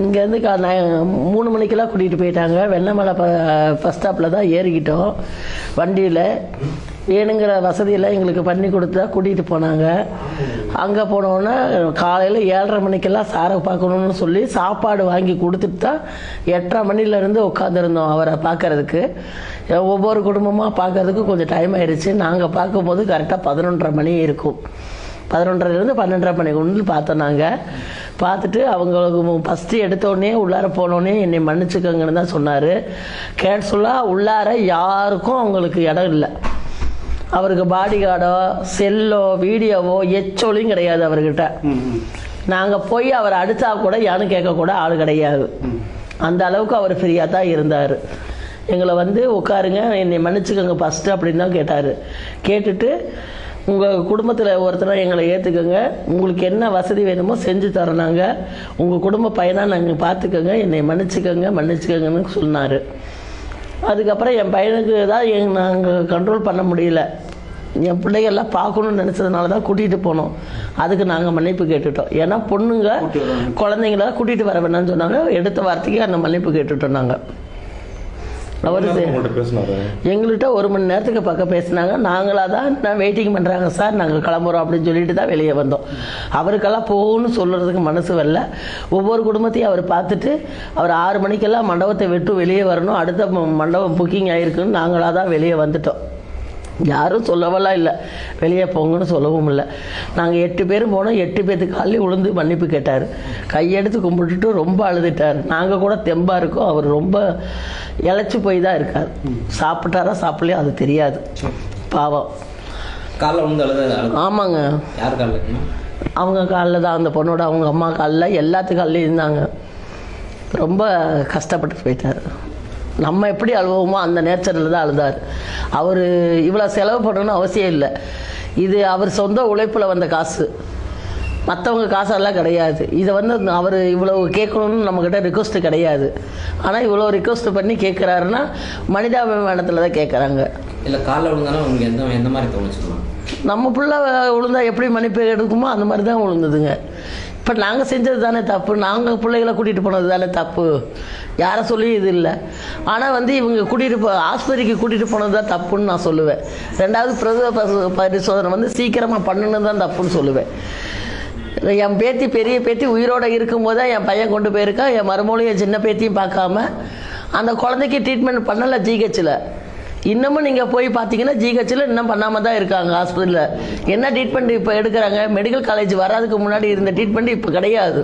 இங்கேருந்து 3 மணிக்கெல்லாம் கூட்டிகிட்டு போயிட்டாங்க. வெண்ணமலை பஸ் ஸ்டாப்பில் தான் ஏறிக்கிட்டோம். வண்டியில் வேணுங்கிற வசதியெல்லாம் எங்களுக்கு பண்ணி கொடுத்தா கூட்டிகிட்டு போனாங்க. அங்கே போனோன்னே காலையில் 7:30 மணிக்கெல்லாம் சாரை பார்க்கணுன்னு சொல்லி சாப்பாடு வாங்கி கொடுத்துட்டு தான் 8:30 மணிலேருந்து உட்காந்துருந்தோம் அவரை பார்க்கறதுக்கு. ஒவ்வொரு குடும்பமாக பார்க்கறதுக்கு கொஞ்சம் டைம் ஆயிடுச்சு. நாங்கள் பார்க்கும்போது கரெக்டாக 11:30 மணி இருக்கும். 11:30லேருந்து 12:30 மணிக்கு பார்த்தோம். நாங்கள் பார்த்துட்டு அவங்களுக்கு ஃபஸ்ட்டு எடுத்தோடனே உள்ளார போனோடனே என்னை மன்னிச்சுக்கோங்கன்னு தான் சொன்னார். கேன்சலாக உள்ளார யாருக்கும் அவங்களுக்கு இடம் இல்லை. அவருக்கு பாடி கார்டோ செல்லோ வீடியோவோ எச்சொலியும் கிடையாது அவர்கிட்ட. நாங்கள் போய் அவரை அடித்தா கூட யாரும் கேட்கக்கூட ஆள் கிடையாது. அந்த அளவுக்கு அவர் ஃப்ரீயாக தான் இருந்தார். எங்களை உட்காருங்க, என்னை மன்னிச்சுக்கோங்க ஃபஸ்ட்டு அப்படின்னு தான் கேட்டார். கேட்டுட்டு உங்கள் குடும்பத்தில் ஒருத்தரை எங்களை ஏற்றுக்கோங்க, உங்களுக்கு என்ன வசதி வேணுமோ செஞ்சு தரோம், நாங்கள் உங்கள் குடும்ப பையனாக நாங்கள் பார்த்துக்கோங்க, என்னை மன்னிச்சுக்கோங்கன்னு சொன்னார். அதுக்கப்புறம் என் பையனுக்கு தான் நாங்கள் கண்ட்ரோல் பண்ண முடியல. என் பிள்ளைகள்லாம் பார்க்கணுன்னு நினச்சதுனால தான் கூட்டிகிட்டு போனோம். அதுக்கு நாங்கள் மன்னிப்பு கேட்டுட்டோம். ஏன்னா பொண்ணுங்க குழந்தைங்கள கூட்டிகிட்டு வர வேணாம்னு சொன்னாங்க. எடுத்த வார்த்தைக்கு அந்த மன்னிப்பு கேட்டுட்டோம். நாங்கள் எங்கள்கிட்ட 1 மணி நேரத்துக்கு பக்கம் பேசினாங்க. நாங்களாக தான் வெயிட்டிங் பண்ணுறாங்க சார், நாங்கள் கிளம்புறோம் அப்படின்னு சொல்லிட்டு தான் வெளியே வந்தோம். அவருக்கெல்லாம் போகணும்னு சொல்கிறதுக்கு மனசு வரல. ஒவ்வொரு குடும்பத்தையும் அவர் பார்த்துட்டு அவர் 6 மணிக்கெல்லாம் மண்டபத்தை விட்டு வெளியே வரணும், அடுத்த மண்டபம் புக்கிங் ஆகிருக்குன்னு நாங்களாக தான் வெளியே வந்துட்டோம். யாரும் சொல்லவெல்லாம் இல்லை, வெளியே போங்கன்னு சொல்லவும் இல்லை. நாங்கள் 8 பேரும் போனோம். 8 பேர்த்துக்கு காலையில் உளுந்து மன்னிப்பு கேட்டார். கையெடுத்து கும்பிட்டுட்டு ரொம்ப அழுதுட்டார். நாங்கள் கூட தெம்பாக இருக்கோம், அவர் ரொம்ப இழைச்சி போய் தான் இருக்கார். சாப்பிட்டாரா சாப்பிடலையோ அது தெரியாது. பாவம். காலில் வந்து அழுது. ஆமாங்க. யார் காலில்? அவங்க காலில் தான், அந்த பொண்ணோட அவங்க அம்மா காலில், எல்லாத்து காலிலையும் இருந்தாங்க. ரொம்ப கஷ்டப்பட்டு போயிட்டார். நம்ம எப்படி அழுவோமோ அந்த நேச்சரில் தான் அழுதார். அவர் இவ்வளோ செலவு பண்ணணும்னு அவசியம் இல்லை. இது அவர் சொந்த உழைப்பில் வந்த காசு, மற்றவங்க காசெல்லாம் கிடையாது. இதை அவர் இவ்வளோ கேட்கணும்னு நம்மக்கிட்ட ரிக்வஸ்ட்டு கிடையாது. ஆனால் இவ்வளோ ரிக்வஸ்ட் பண்ணி கேட்குறாருன்னா மனிதாபிமானத்தில் தான் கேட்குறாங்க. இல்லை காலில் விழுந்தாலும் உங்களுக்கு எந்த மாதிரி தோணுச்சுமா? நம்ம பிள்ளை விழுந்தா எப்படி மன்னிப்பு எடுக்குமோ அந்த மாதிரி தான் விழுந்ததுங்க. இப்போ நாங்கள் செஞ்சது தானே தப்பு, நாங்கள் பிள்ளைகளை கூட்டிகிட்டு போனது தானே தப்பு, யாரை சொல்லி இது இல்லை. ஆனால் இவங்க ஆஸ்பத்திரிக்கு கூட்டிகிட்டு போனது தான் தப்புன்னு நான் சொல்லுவேன். 2வது பிரசவ பரிசோதனை சீக்கிரமாக பண்ணணும் தான் தப்புன்னு சொல்லுவேன். என் பேத்தி பெரிய பேத்தி உயிரோடு இருக்கும்போது தான் என் பையன் கொண்டு போயிருக்கா. என் மருமகளையும் என் சின்ன பேத்தியும் பார்க்காம அந்த குழந்தைக்கு ட்ரீட்மெண்ட் பண்ணலை ஜிஹெச்சில். இன்னமும் நீங்கள் போய் பார்த்தீங்கன்னா ஜிஹெச்சில் இன்னும் பண்ணாமல் தான் இருக்காங்க. ஹாஸ்பிட்டலில் என்ன ட்ரீட்மெண்ட் இப்போ எடுக்கிறாங்க? மெடிக்கல் காலேஜ் வராதுக்கு முன்னாடி இருந்த ட்ரீட்மெண்ட் இப்போ கிடையாது.